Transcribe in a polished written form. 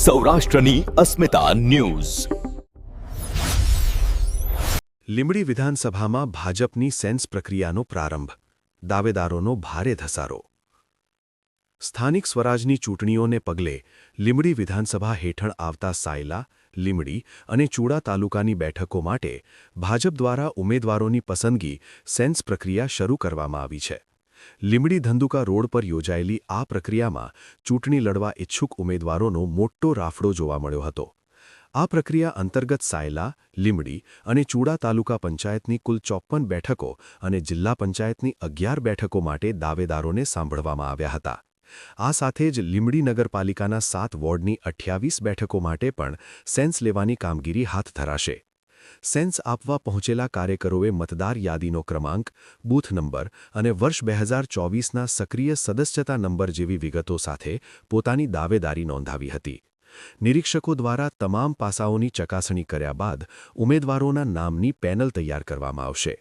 સૌરાષ્ટ્રની અસ્મિતા ન્યૂઝ. લીંબડી વિધાનસભામાં ભાજપની સેન્સ પ્રક્રિયાનો પ્રારંભ. દાવેદારોનો ભારે ધસારો. સ્થાનિક સ્વરાજની ચૂંટણીઓને પગલે લીંબડી વિધાનસભા હેઠળ આવતા સાયલા, લીંબડી અને ચૂડા તાલુકાની બેઠકો માટે ભાજપ દ્વારા ઉમેદવારોની પસંદગી સેન્સ પ્રક્રિયા શરૂ કરવામાં આવી છે. લીંબડી ધંધુકા રોડ પર યોજાયેલી આ પ્રક્રિયામાં ચૂંટણી લડવા ઇચ્છુક ઉમેદવારોનો મોટો રાફડો જોવા મળ્યો હતો. આ પ્રક્રિયા અંતર્ગત સાયલા, લીંબડી અને ચૂડા તાલુકા પંચાયતની કુલ 54 બેઠકો અને જિલ્લા પંચાયતની 11 બેઠકો માટે દાવેદારોને સાંભળવામાં આવ્યા હતા. આ સાથે જ લીંબડી નગરપાલિકાના 7 વોર્ડની 28 બેઠકો માટે પણ સેન્સ લેવાની કામગીરી હાથ ધરાશે. સેન્સ આપવા પહોંચેલા કાર્યકરોએ મતદાર યાદીનો ક્રમાંક, બૂથ નંબર અને વર્ષ 2024ના સક્રિય સદસ્યતા નંબર જેવી વિગતો સાથે પોતાની દાવેદારી નોંધાવી હતી. નિરીક્ષકો દ્વારા તમામ પાસાઓની ચકાસણી કર્યા બાદ ઉમેદવારોના નામની પેનલ તૈયાર કરવામાં આવશે.